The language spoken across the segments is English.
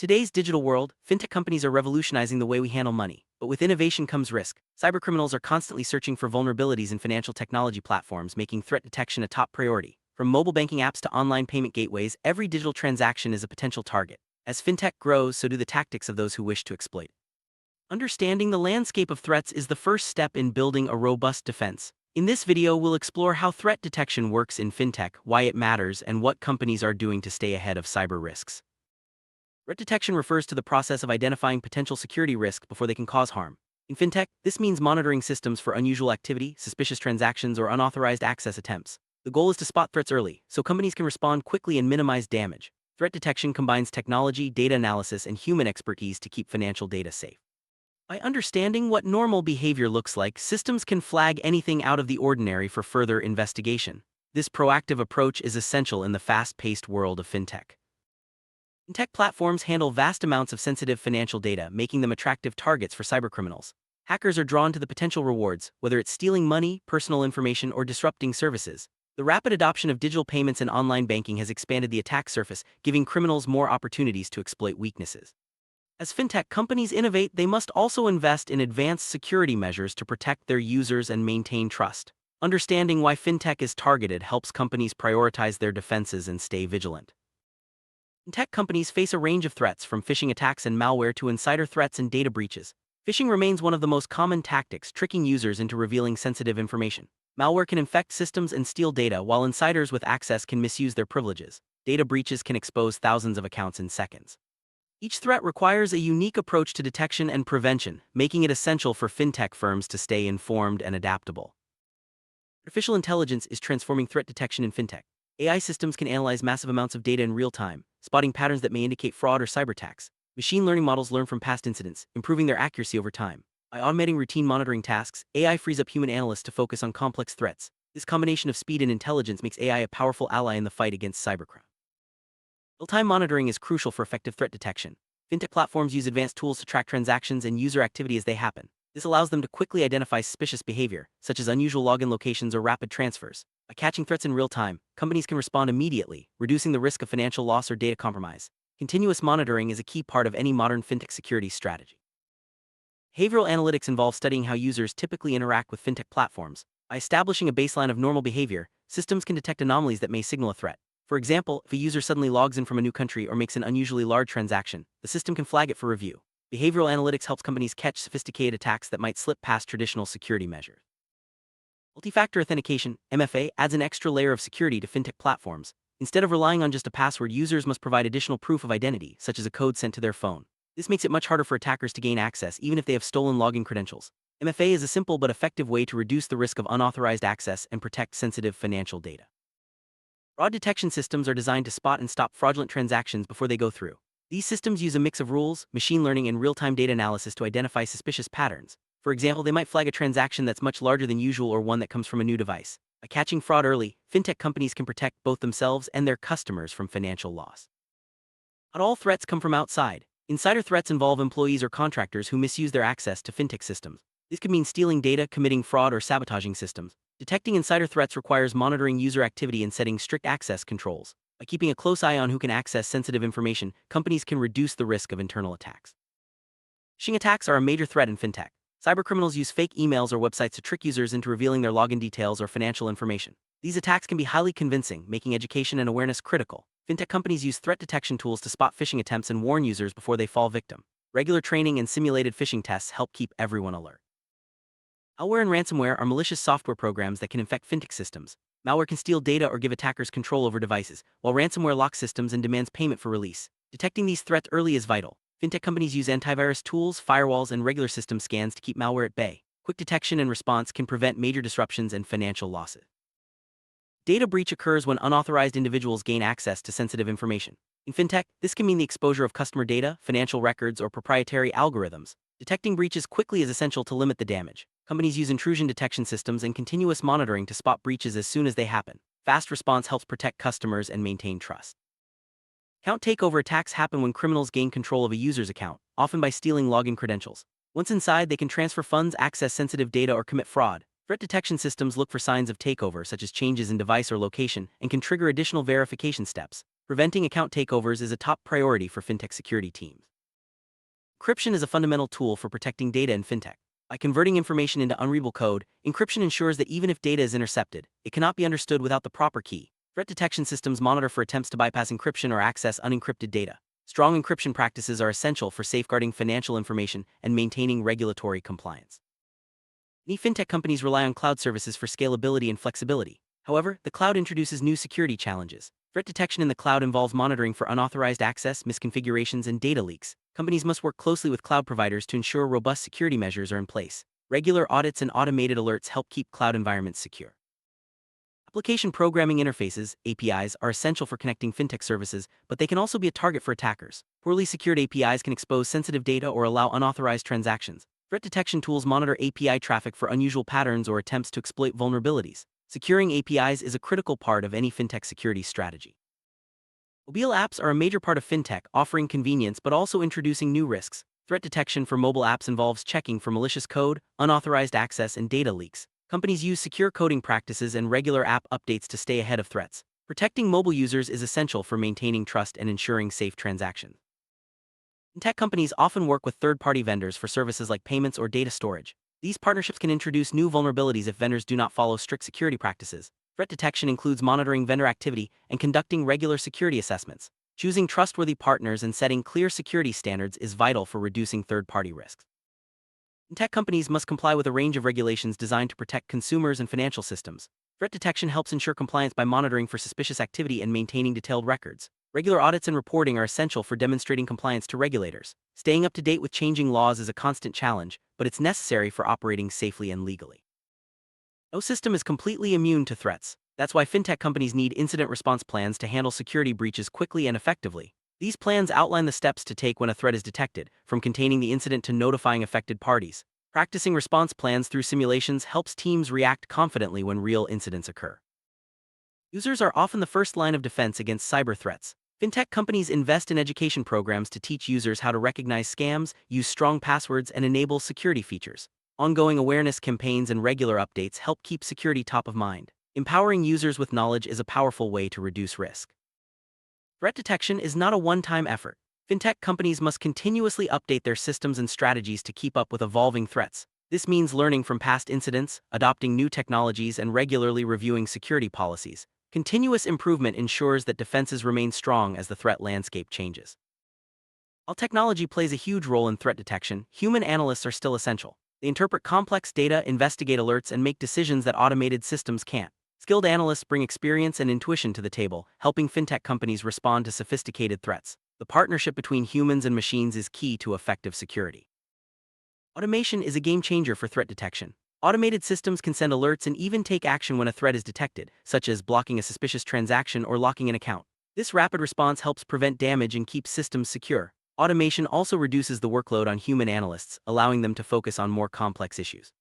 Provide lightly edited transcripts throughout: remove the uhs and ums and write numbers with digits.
Today's digital world, fintech companies are revolutionizing the way we handle money. But with innovation comes risk. Cybercriminals are constantly searching for vulnerabilities in financial technology platforms, making threat detection a top priority. From mobile banking apps to online payment gateways, every digital transaction is a potential target. As fintech grows, so do the tactics of those who wish to exploit it. Understanding the landscape of threats is the first step in building a robust defense. In this video, we'll explore how threat detection works in fintech, why it matters, and what companies are doing to stay ahead of cyber risks. Threat detection refers to the process of identifying potential security risks before they can cause harm. In fintech, this means monitoring systems for unusual activity, suspicious transactions, or unauthorized access attempts. The goal is to spot threats early, so companies can respond quickly and minimize damage. Threat detection combines technology, data analysis, and human expertise to keep financial data safe. By understanding what normal behavior looks like, systems can flag anything out of the ordinary for further investigation. This proactive approach is essential in the fast-paced world of fintech. Fintech platforms handle vast amounts of sensitive financial data, making them attractive targets for cybercriminals. Hackers are drawn to the potential rewards, whether it's stealing money, personal information, or disrupting services. The rapid adoption of digital payments and online banking has expanded the attack surface, giving criminals more opportunities to exploit weaknesses. As fintech companies innovate, they must also invest in advanced security measures to protect their users and maintain trust. Understanding why fintech is targeted helps companies prioritize their defenses and stay vigilant. Tech companies face a range of threats, from phishing attacks and malware to insider threats and data breaches. Phishing remains one of the most common tactics, tricking users into revealing sensitive information. Malware can infect systems and steal data, while insiders with access can misuse their privileges. Data breaches can expose thousands of accounts in seconds. Each threat requires a unique approach to detection and prevention, making it essential for fintech firms to stay informed and adaptable. Artificial intelligence is transforming threat detection in fintech. AI systems can analyze massive amounts of data in real time, spotting patterns that may indicate fraud or cyber attacks. Machine learning models learn from past incidents, improving their accuracy over time. By automating routine monitoring tasks, AI frees up human analysts to focus on complex threats. This combination of speed and intelligence makes AI a powerful ally in the fight against cybercrime. Real-time monitoring is crucial for effective threat detection. Fintech platforms use advanced tools to track transactions and user activity as they happen. This allows them to quickly identify suspicious behavior, such as unusual login locations or rapid transfers. By catching threats in real time, companies can respond immediately, reducing the risk of financial loss or data compromise. Continuous monitoring is a key part of any modern fintech security strategy. Behavioral analytics involves studying how users typically interact with fintech platforms. By establishing a baseline of normal behavior, systems can detect anomalies that may signal a threat. For example, if a user suddenly logs in from a new country or makes an unusually large transaction, the system can flag it for review. Behavioral analytics helps companies catch sophisticated attacks that might slip past traditional security measures. Multi-factor authentication, MFA, adds an extra layer of security to fintech platforms. Instead of relying on just a password, users must provide additional proof of identity, such as a code sent to their phone. This makes it much harder for attackers to gain access, even if they have stolen login credentials. MFA is a simple but effective way to reduce the risk of unauthorized access and protect sensitive financial data. Fraud detection systems are designed to spot and stop fraudulent transactions before they go through. These systems use a mix of rules, machine learning, and real-time data analysis to identify suspicious patterns. For example, they might flag a transaction that's much larger than usual or one that comes from a new device. By catching fraud early, fintech companies can protect both themselves and their customers from financial loss. Not all threats come from outside. Insider threats involve employees or contractors who misuse their access to fintech systems. This could mean stealing data, committing fraud, or sabotaging systems. Detecting insider threats requires monitoring user activity and setting strict access controls. By keeping a close eye on who can access sensitive information, companies can reduce the risk of internal attacks. Phishing attacks are a major threat in fintech. Cybercriminals use fake emails or websites to trick users into revealing their login details or financial information. These attacks can be highly convincing, making education and awareness critical. Fintech companies use threat detection tools to spot phishing attempts and warn users before they fall victim. Regular training and simulated phishing tests help keep everyone alert. Malware and ransomware are malicious software programs that can infect fintech systems. Malware can steal data or give attackers control over devices, while ransomware locks systems and demands payment for release. Detecting these threats early is vital. Fintech companies use antivirus tools, firewalls, and regular system scans to keep malware at bay. Quick detection and response can prevent major disruptions and financial losses. Data breach occurs when unauthorized individuals gain access to sensitive information. In fintech, this can mean the exposure of customer data, financial records, or proprietary algorithms. Detecting breaches quickly is essential to limit the damage. Companies use intrusion detection systems and continuous monitoring to spot breaches as soon as they happen. Fast response helps protect customers and maintain trust. Account takeover attacks happen when criminals gain control of a user's account, often by stealing login credentials. Once inside, they can transfer funds, access sensitive data, or commit fraud. Threat detection systems look for signs of takeover, such as changes in device or location, and can trigger additional verification steps. preventing account takeovers is a top priority for fintech security teams. Encryption is a fundamental tool for protecting data in fintech. By converting information into unreadable code, encryption ensures that even if data is intercepted, it cannot be understood without the proper key. Threat detection systems monitor for attempts to bypass encryption or access unencrypted data. Strong encryption practices are essential for safeguarding financial information and maintaining regulatory compliance. Many fintech companies rely on cloud services for scalability and flexibility. However, the cloud introduces new security challenges. Threat detection in the cloud involves monitoring for unauthorized access, misconfigurations, and data leaks. Companies must work closely with cloud providers to ensure robust security measures are in place. Regular audits and automated alerts help keep cloud environments secure. Application programming interfaces, APIs, are essential for connecting fintech services, but they can also be a target for attackers. Poorly secured APIs can expose sensitive data or allow unauthorized transactions. Threat detection tools monitor API traffic for unusual patterns or attempts to exploit vulnerabilities. Securing APIs is a critical part of any fintech security strategy. Mobile apps are a major part of fintech, offering convenience but also introducing new risks. Threat detection for mobile apps involves checking for malicious code, unauthorized access, and data leaks. Companies use secure coding practices and regular app updates to stay ahead of threats. Protecting mobile users is essential for maintaining trust and ensuring safe transactions. Tech companies often work with third-party vendors for services like payments or data storage. These partnerships can introduce new vulnerabilities if vendors do not follow strict security practices. Threat detection includes monitoring vendor activity and conducting regular security assessments. Choosing trustworthy partners and setting clear security standards is vital for reducing third-party risks. Tech companies must comply with a range of regulations designed to protect consumers and financial systems. Threat detection helps ensure compliance by monitoring for suspicious activity and maintaining detailed records. Regular audits and reporting are essential for demonstrating compliance to regulators. Staying up to date with changing laws is a constant challenge, but it's necessary for operating safely and legally. No system is completely immune to threats. That's why fintech companies need incident response plans to handle security breaches quickly and effectively. These plans outline the steps to take when a threat is detected, from containing the incident to notifying affected parties. Practicing response plans through simulations helps teams react confidently when real incidents occur. Users are often the first line of defense against cyber threats. Fintech companies invest in education programs to teach users how to recognize scams, use strong passwords, and enable security features. Ongoing awareness campaigns and regular updates help keep security top of mind. Empowering users with knowledge is a powerful way to reduce risk. Threat detection is not a one-time effort. Fintech companies must continuously update their systems and strategies to keep up with evolving threats. This means learning from past incidents, adopting new technologies, and regularly reviewing security policies. Continuous improvement ensures that defenses remain strong as the threat landscape changes. While technology plays a huge role in threat detection, human analysts are still essential. They interpret complex data, investigate alerts, and make decisions that automated systems can't. Skilled analysts bring experience and intuition to the table, helping fintech companies respond to sophisticated threats. The partnership between humans and machines is key to effective security. Automation is a game changer for threat detection. Automated systems can send alerts and even take action when a threat is detected, such as blocking a suspicious transaction or locking an account. This rapid response helps prevent damage and keeps systems secure. Automation also reduces the workload on human analysts, allowing them to focus on more complex issues.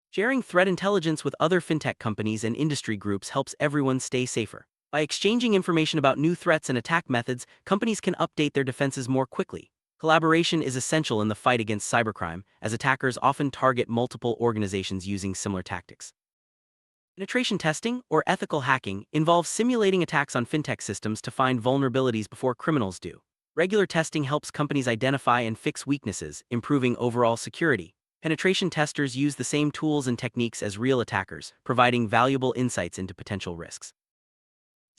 Sharing threat intelligence with other fintech companies and industry groups helps everyone stay safer. By exchanging information about new threats and attack methods, companies can update their defenses more quickly. Collaboration is essential in the fight against cybercrime, as attackers often target multiple organizations using similar tactics. Penetration testing, or ethical hacking, involves simulating attacks on fintech systems to find vulnerabilities before criminals do. Regular testing helps companies identify and fix weaknesses, improving overall security. Penetration testers use the same tools and techniques as real attackers, providing valuable insights into potential risks.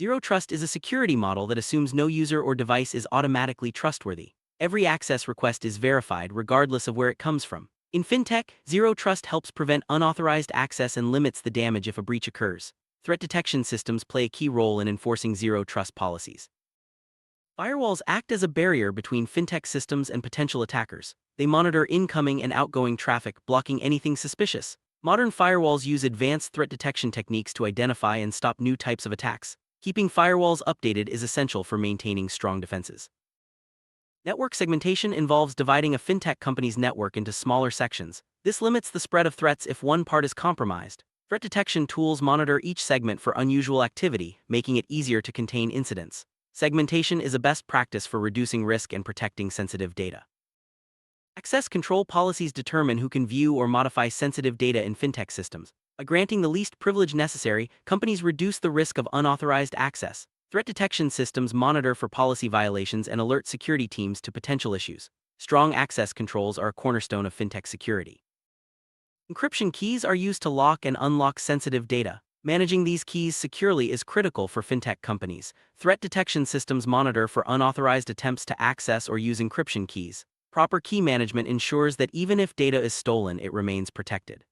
Zero Trust is a security model that assumes no user or device is automatically trustworthy. Every access request is verified regardless of where it comes from. In fintech, Zero Trust helps prevent unauthorized access and limits the damage if a breach occurs. Threat detection systems play a key role in enforcing Zero Trust policies. Firewalls act as a barrier between fintech systems and potential attackers. They monitor incoming and outgoing traffic, blocking anything suspicious. Modern firewalls use advanced threat detection techniques to identify and stop new types of attacks. Keeping firewalls updated is essential for maintaining strong defenses. Network segmentation involves dividing a fintech company's network into smaller sections. This limits the spread of threats if one part is compromised. Threat detection tools monitor each segment for unusual activity, making it easier to contain incidents. Segmentation is a best practice for reducing risk and protecting sensitive data. Access control policies determine who can view or modify sensitive data in fintech systems. By granting the least privilege necessary, companies reduce the risk of unauthorized access. Threat detection systems monitor for policy violations and alert security teams to potential issues. Strong access controls are a cornerstone of fintech security. Encryption keys are used to lock and unlock sensitive data. Managing these keys securely is critical for fintech companies. Threat detection systems monitor for unauthorized attempts to access or use encryption keys. Proper key management ensures that even if data is stolen, it remains protected.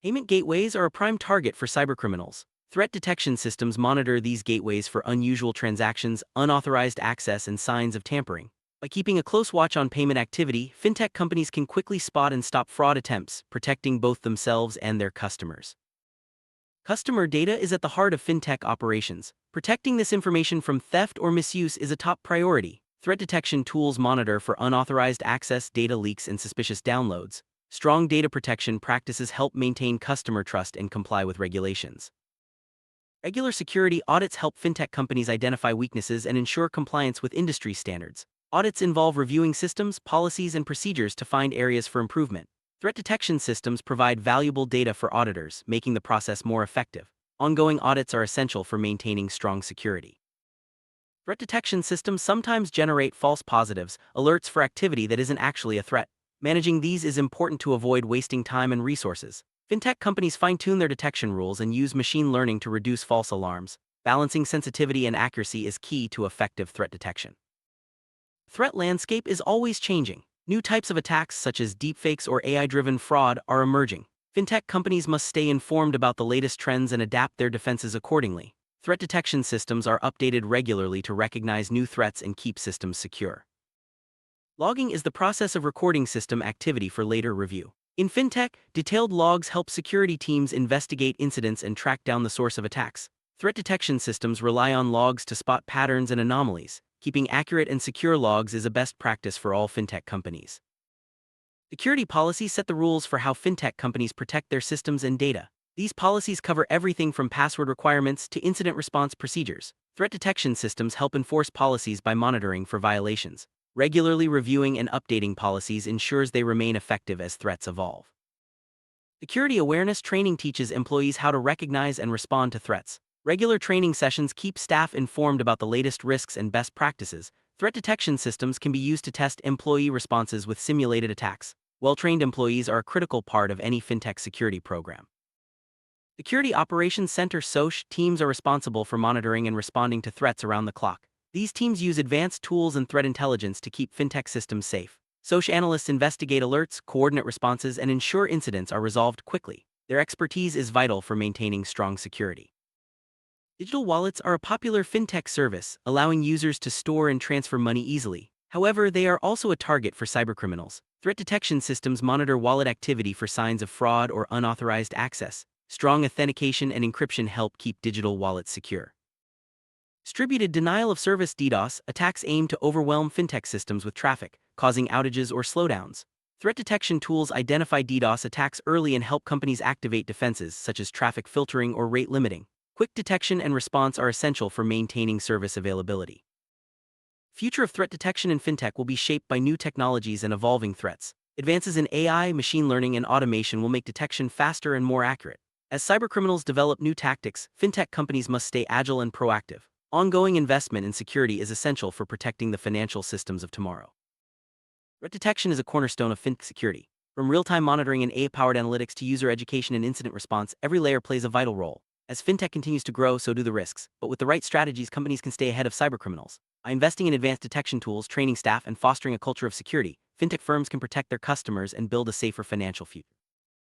Payment gateways are a prime target for cybercriminals. Threat detection systems monitor these gateways for unusual transactions, unauthorized access, and signs of tampering. By keeping a close watch on payment activity, fintech companies can quickly spot and stop fraud attempts, protecting both themselves and their customers. Customer data is at the heart of fintech operations. Protecting this information from theft or misuse is a top priority. Threat detection tools monitor for unauthorized access, data leaks, and suspicious downloads. Strong data protection practices help maintain customer trust and comply with regulations. Regular security audits help fintech companies identify weaknesses and ensure compliance with industry standards. Audits involve reviewing systems, policies, and procedures to find areas for improvement. Threat detection systems provide valuable data for auditors, making the process more effective. Ongoing audits are essential for maintaining strong security. Threat detection systems sometimes generate false positives, alerts for activity that isn't actually a threat. Managing these is important to avoid wasting time and resources. Fintech companies fine-tune their detection rules and use machine learning to reduce false alarms. Balancing sensitivity and accuracy is key to effective threat detection. The threat landscape is always changing. New types of attacks such as deepfakes or AI-driven fraud are emerging. Fintech companies must stay informed about the latest trends and adapt their defenses accordingly. Threat detection systems are updated regularly to recognize new threats and keep systems secure. Logging is the process of recording system activity for later review. In fintech, detailed logs help security teams investigate incidents and track down the source of attacks. Threat detection systems rely on logs to spot patterns and anomalies. Keeping accurate and secure logs is a best practice for all fintech companies. Security policies set the rules for how fintech companies protect their systems and data. These policies cover everything from password requirements to incident response procedures. Threat detection systems help enforce policies by monitoring for violations. Regularly reviewing and updating policies ensures they remain effective as threats evolve. Security awareness training teaches employees how to recognize and respond to threats. Regular training sessions keep staff informed about the latest risks and best practices. Threat detection systems can be used to test employee responses with simulated attacks. Well-trained employees are a critical part of any fintech security program. Security Operations Center (SOC) teams are responsible for monitoring and responding to threats around the clock. These teams use advanced tools and threat intelligence to keep fintech systems safe. SOC analysts investigate alerts, coordinate responses, and ensure incidents are resolved quickly. Their expertise is vital for maintaining strong security. Digital wallets are a popular fintech service, allowing users to store and transfer money easily. However, they are also a target for cybercriminals. Threat detection systems monitor wallet activity for signs of fraud or unauthorized access. Strong authentication and encryption help keep digital wallets secure. Distributed denial of service (DDoS) attacks aim to overwhelm fintech systems with traffic, causing outages or slowdowns. Threat detection tools identify DDoS attacks early and help companies activate defenses such as traffic filtering or rate limiting. Quick detection and response are essential for maintaining service availability. Future of threat detection in fintech will be shaped by new technologies and evolving threats. Advances in AI, machine learning, and automation will make detection faster and more accurate. As cybercriminals develop new tactics, fintech companies must stay agile and proactive. Ongoing investment in security is essential for protecting the financial systems of tomorrow. Threat detection is a cornerstone of fintech security. From real-time monitoring and AI-powered analytics to user education and incident response, every layer plays a vital role. As fintech continues to grow, so do the risks. But with the right strategies, companies can stay ahead of cybercriminals. By investing in advanced detection tools, training staff, and fostering a culture of security, fintech firms can protect their customers and build a safer financial future.